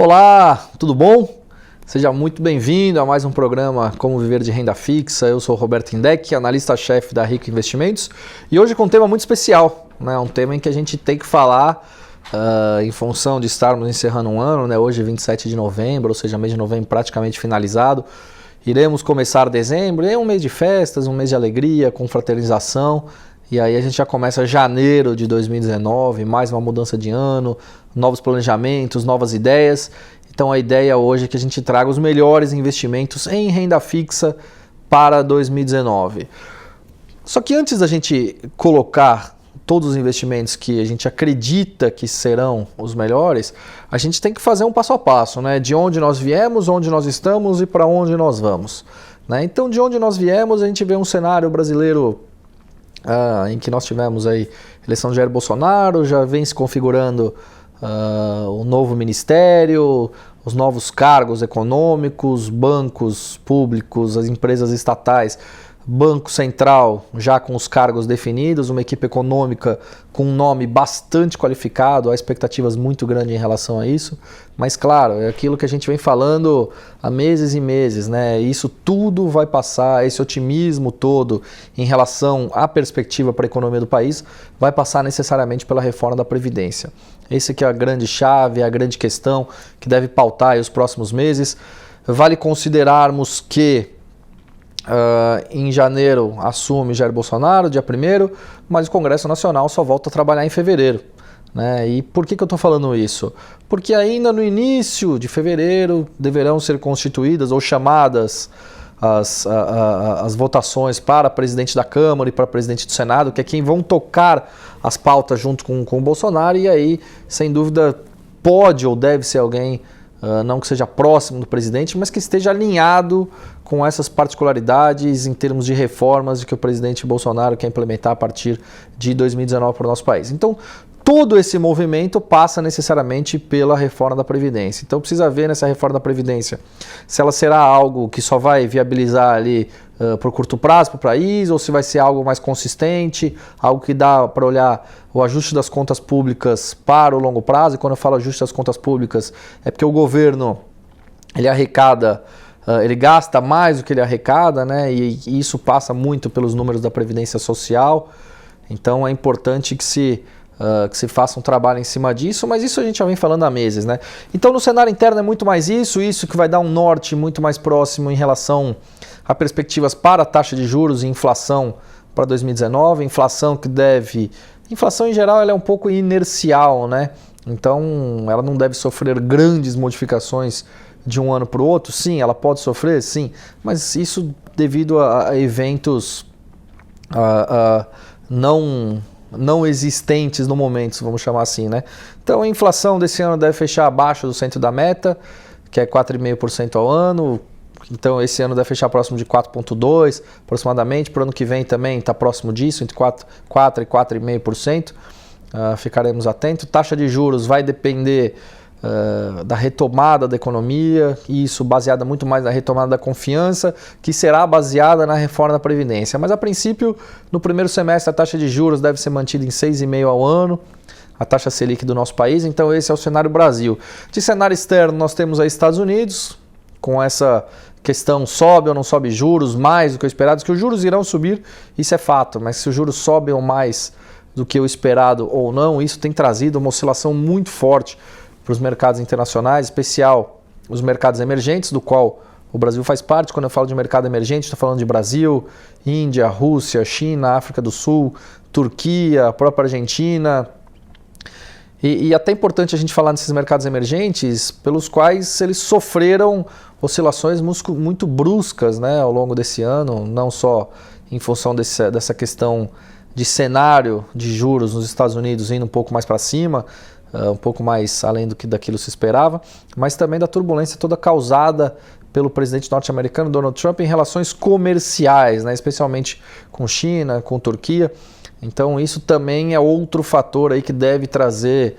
Olá, tudo bom? Seja muito bem-vindo a mais um programa Como Viver de Renda Fixa. Eu sou o Roberto Indec, analista-chefe da Rico Investimentos, e hoje com um tema muito especial, né? Um tema em que a gente tem que falar em função de estarmos encerrando um ano, né? Hoje é 27 de novembro, ou seja, mês de novembro praticamente finalizado. Iremos começar dezembro, é um mês de festas, um mês de alegria, confraternização. E aí a gente já começa janeiro de 2019, mais uma mudança de ano, novos planejamentos, novas ideias. Então a ideia hoje é que a gente traga os melhores investimentos em renda fixa para 2019. Só que antes da gente colocar todos os investimentos que a gente acredita que serão os melhores, a gente tem que fazer um passo a passo, né? De onde nós viemos, onde nós estamos e para onde nós vamos, né? Então, de onde nós viemos, a gente vê um cenário brasileiro em que nós tivemos aí eleição de Jair Bolsonaro, já vem se configurando o novo ministério, os novos cargos econômicos, bancos públicos, as empresas estatais, Banco Central já com os cargos definidos, uma equipe econômica com um nome bastante qualificado, há expectativas muito grandes em relação a isso, mas claro, é aquilo que a gente vem falando há meses e meses, né? Isso tudo vai passar, esse otimismo todo em relação à perspectiva para a economia do país vai passar necessariamente pela reforma da Previdência. Esse que é a grande chave, a grande questão que deve pautar aí os próximos meses. Vale considerarmos que em janeiro assume Jair Bolsonaro, dia 1º, mas o Congresso Nacional só volta a trabalhar em fevereiro, né? E por que eu estou falando isso? Porque ainda no início de fevereiro deverão ser constituídas ou chamadas as votações para presidente da Câmara e para presidente do Senado, que é quem vão tocar as pautas junto com o Bolsonaro, e aí, sem dúvida, pode ou deve ser alguém não que seja próximo do presidente, mas que esteja alinhado com essas particularidades em termos de reformas que o presidente Bolsonaro quer implementar a partir de 2019 para o nosso país. Então, todo esse movimento passa necessariamente pela reforma da Previdência. Então, precisa ver nessa reforma da Previdência se ela será algo que só vai viabilizar ali por curto prazo para o país, ou se vai ser algo mais consistente, algo que dá para olhar o ajuste das contas públicas para o longo prazo. E quando eu falo ajuste das contas públicas, é porque o governo ele arrecada, ele gasta mais do que ele arrecada, né? E isso passa muito pelos números da Previdência Social. Então é importante que se faça um trabalho em cima disso, mas isso a gente já vem falando há meses, né? Então no cenário interno é muito mais isso que vai dar um norte muito mais próximo em relação a perspectivas para a taxa de juros e inflação para 2019, inflação em geral ela é um pouco inercial, né? Então ela não deve sofrer grandes modificações de um ano para o outro. Sim, ela pode sofrer, sim, mas isso devido a eventos não existentes no momento, vamos chamar assim, né? Então a inflação desse ano deve fechar abaixo do centro da meta, que é 4,5% ao ano. Então esse ano deve fechar próximo de 4,2% aproximadamente. Para o ano que vem também está próximo disso, entre 4 e 4,5%. Ficaremos atentos. Taxa de juros vai depender da retomada da economia, e isso baseada muito mais na retomada da confiança, que será baseada na reforma da Previdência. Mas a princípio, no primeiro semestre, a taxa de juros deve ser mantida em 6,5% ao ano, a taxa Selic do nosso país. Então esse é o cenário Brasil. De cenário externo, nós temos aí Estados Unidos, com essa questão sobe ou não sobe juros, mais do que o esperado, que os juros irão subir, isso é fato, mas se os juros sobem ou mais do que o esperado ou não, isso tem trazido uma oscilação muito forte para os mercados internacionais, em especial os mercados emergentes, do qual o Brasil faz parte. Quando eu falo de mercado emergente, estou falando de Brasil, Índia, Rússia, China, África do Sul, Turquia, a própria Argentina. E até é importante a gente falar nesses mercados emergentes, pelos quais eles sofreram oscilações muito bruscas, né, ao longo desse ano, não só em função dessa questão de cenário de juros nos Estados Unidos indo um pouco mais para cima, um pouco mais além daquilo que se esperava, mas também da turbulência toda causada pelo presidente norte-americano Donald Trump em relações comerciais, né, especialmente com China, com Turquia. Então isso também é outro fator aí que deve trazer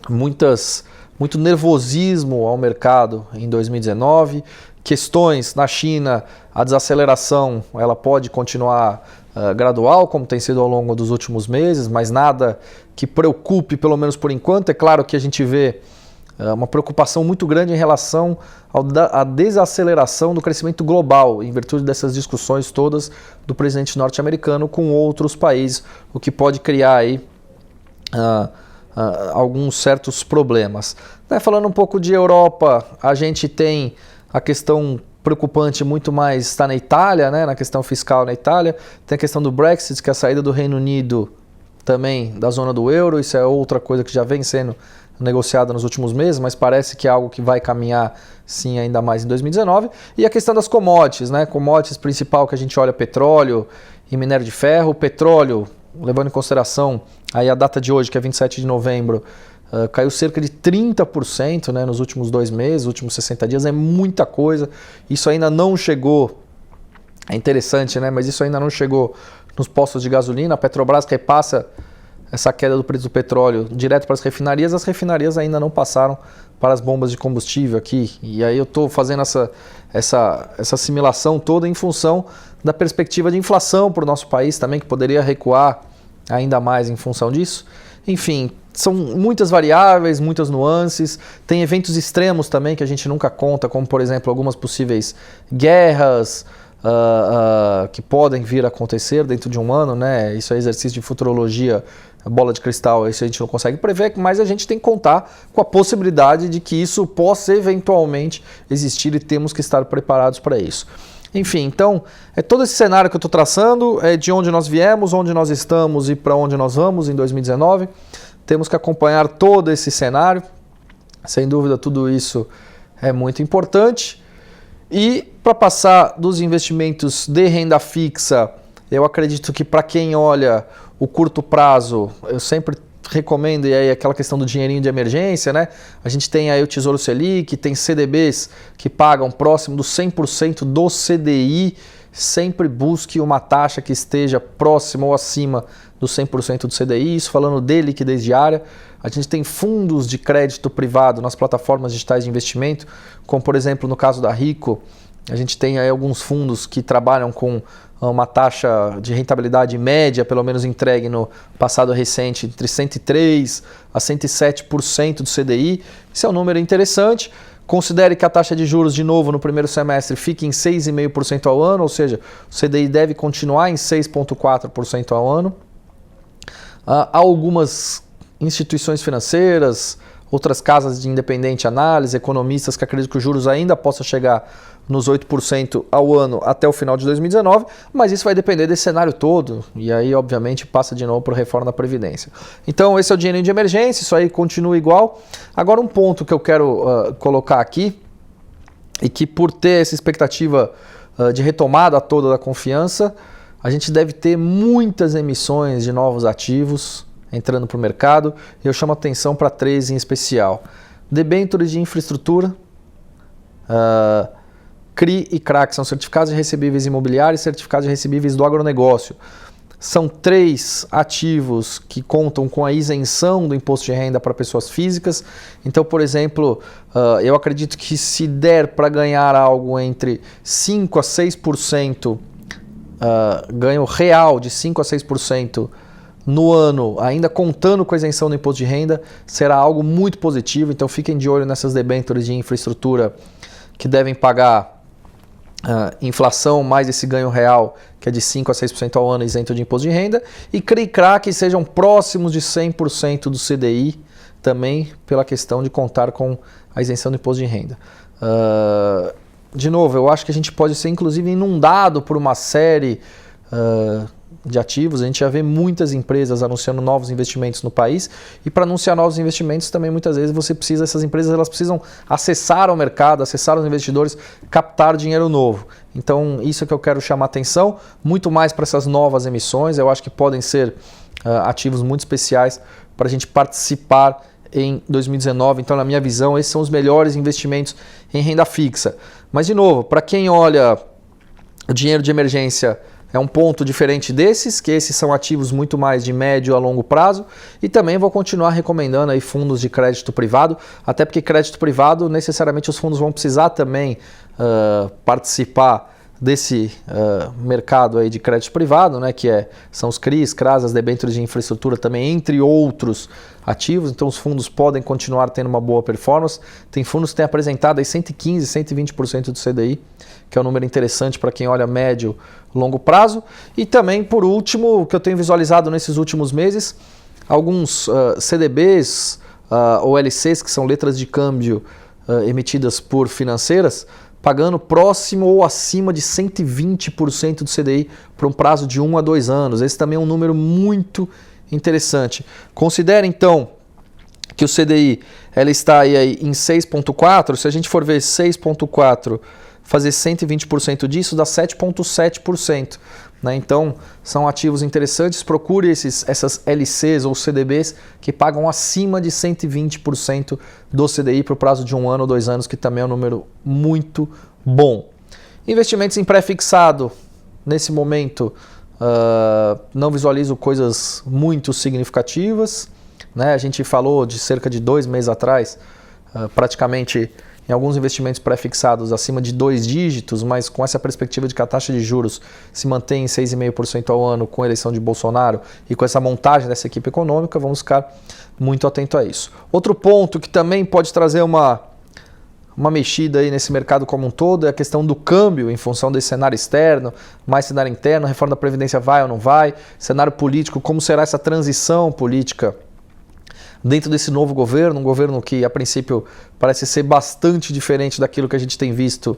muito nervosismo ao mercado em 2019. questões na China, a desaceleração ela pode continuar gradual, como tem sido ao longo dos últimos meses, mas nada que preocupe, pelo menos por enquanto. É claro que a gente vê uma preocupação muito grande em relação à desaceleração do crescimento global, em virtude dessas discussões todas do presidente norte-americano com outros países, o que pode criar aí alguns certos problemas. Falando um pouco de Europa, a gente tem a questão preocupante muito mais está na Itália, né, na questão fiscal na Itália. Tem a questão do Brexit, que é a saída do Reino Unido também da zona do euro. Isso é outra coisa que já vem sendo negociada nos últimos meses, mas parece que é algo que vai caminhar sim ainda mais em 2019. E a questão das commodities, né? Commodities principal que a gente olha, petróleo e minério de ferro. O petróleo, levando em consideração aí a data de hoje, que é 27 de novembro, caiu cerca de 30%, né, nos últimos 2 meses, últimos 60 dias, é muita coisa. Isso ainda não chegou, é interessante, né, mas isso ainda não chegou nos postos de gasolina. A Petrobras repassa essa queda do preço do petróleo direto para as refinarias ainda não passaram para as bombas de combustível aqui. E aí eu estou fazendo essa assimilação toda em função da perspectiva de inflação para o nosso país também, que poderia recuar ainda mais em função disso. Enfim, são muitas variáveis, muitas nuances. Tem eventos extremos também que a gente nunca conta, como por exemplo algumas possíveis guerras que podem vir a acontecer dentro de um ano, né? Isso é exercício de futurologia, bola de cristal, isso a gente não consegue prever, mas a gente tem que contar com a possibilidade de que isso possa eventualmente existir e temos que estar preparados para isso. Enfim, então, é todo esse cenário que eu estou traçando, é de onde nós viemos, onde nós estamos e para onde nós vamos em 2019. Temos que acompanhar todo esse cenário, sem dúvida tudo isso é muito importante. E para passar dos investimentos de renda fixa, eu acredito que para quem olha o curto prazo, eu sempre recomendo, e aí aquela questão do dinheirinho de emergência, né? A gente tem aí o Tesouro Selic, tem CDBs que pagam próximo do 100% do CDI. Sempre busque uma taxa que esteja próxima ou acima do 100% do CDI, isso falando de liquidez diária. A gente tem fundos de crédito privado nas plataformas digitais de investimento, como por exemplo no caso da Rico, a gente tem aí alguns fundos que trabalham com uma taxa de rentabilidade média, pelo menos entregue no passado recente, entre 103% a 107% do CDI. Isso é um número interessante. Considere que a taxa de juros, de novo, no primeiro semestre fique em 6,5% ao ano, ou seja, o CDI deve continuar em 6,4% ao ano. Há algumas instituições financeiras, outras casas de independente análise, economistas que acreditam que os juros ainda possa chegar nos 8% ao ano até o final de 2019, mas isso vai depender desse cenário todo, e aí obviamente passa de novo para a reforma da Previdência. Então esse é o dinheirinho de emergência, isso aí continua igual. Agora um ponto que eu quero colocar aqui, e que por ter essa expectativa de retomada toda da confiança, a gente deve ter muitas emissões de novos ativos entrando para o mercado. Eu chamo a atenção para 3 em especial: debêntures de infraestrutura, CRI e CRA, que são certificados de recebíveis imobiliários e certificados de recebíveis do agronegócio. São 3 ativos que contam com a isenção do imposto de renda para pessoas físicas. Então, por exemplo, eu acredito que se der para ganhar algo entre 5% a 6%, ganho real de 5% a 6% no ano, ainda contando com a isenção do imposto de renda, será algo muito positivo. Então fiquem de olho nessas debêntures de infraestrutura que devem pagar inflação mais esse ganho real, que é de 5% a 6% ao ano isento de imposto de renda, e CRI e CRA que sejam próximos de 100% do CDI, também pela questão de contar com a isenção do imposto de renda. De novo, eu acho que a gente pode ser inclusive inundado por uma série de ativos. A gente já vê muitas empresas anunciando novos investimentos no país, e para anunciar novos investimentos também muitas vezes essas empresas elas precisam acessar o mercado, acessar os investidores, captar dinheiro novo. Então isso é que eu quero chamar atenção, muito mais para essas novas emissões. Eu acho que podem ser ativos muito especiais para a gente participar em 2019. Então, na minha visão, esses são os melhores investimentos em renda fixa. Mas de novo, para quem olha o dinheiro de emergência é um ponto diferente desses, que esses são ativos muito mais de médio a longo prazo, e também vou continuar recomendando aí fundos de crédito privado, até porque crédito privado, necessariamente os fundos vão precisar também participar desse mercado aí de crédito privado, né, são os CRIs, CRAs, as debêntures de infraestrutura também, entre outros ativos, então os fundos podem continuar tendo uma boa performance. Tem fundos que têm apresentado aí 115%, 120% do CDI, que é um número interessante para quem olha médio, longo prazo. E também, por último, o que eu tenho visualizado nesses últimos meses, alguns CDBs ou LCs, que são letras de câmbio emitidas por financeiras, pagando próximo ou acima de 120% do CDI por um prazo de 1 a 2 anos. Esse também é um número muito interessante. Considere então que o CDI ela está aí em 6,4%. Se a gente for ver 6,4%, fazer 120% disso dá 7,7%. Né? Então, são ativos interessantes. Procure essas LCs ou CDBs que pagam acima de 120% do CDI para o prazo de 1 ano ou 2 anos, que também é um número muito bom. Investimentos em pré-fixado, nesse momento, não visualizo coisas muito significativas. Né? A gente falou de cerca de 2 meses atrás, praticamente em alguns investimentos pré-fixados acima de 2 dígitos, mas com essa perspectiva de que a taxa de juros se mantém em 6,5% ao ano com a eleição de Bolsonaro e com essa montagem dessa equipe econômica, vamos ficar muito atento a isso. Outro ponto que também pode trazer uma mexida aí nesse mercado como um todo é a questão do câmbio em função desse cenário externo, mais cenário interno, a reforma da Previdência vai ou não vai, cenário político, como será essa transição política dentro desse novo governo, um governo que a princípio parece ser bastante diferente daquilo que a gente tem visto.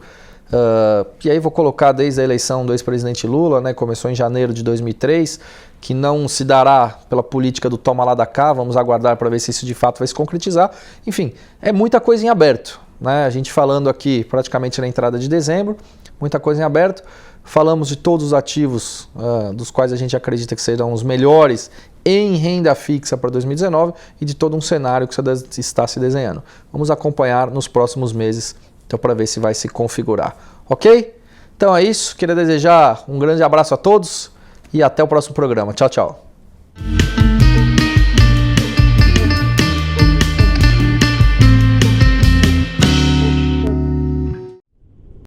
E aí vou colocar desde a eleição do ex-presidente Lula, né, começou em janeiro de 2003, que não se dará pela política do toma lá da cá, vamos aguardar para ver se isso de fato vai se concretizar. Enfim, é muita coisa em aberto. Né? A gente falando aqui praticamente na entrada de dezembro, muita coisa em aberto. Falamos de todos os ativos dos quais a gente acredita que serão os melhores em renda fixa para 2019 e de todo um cenário que você está se desenhando. Vamos acompanhar nos próximos meses então, para ver se vai se configurar. Ok? Então é isso. Queria desejar um grande abraço a todos e até o próximo programa. Tchau, tchau.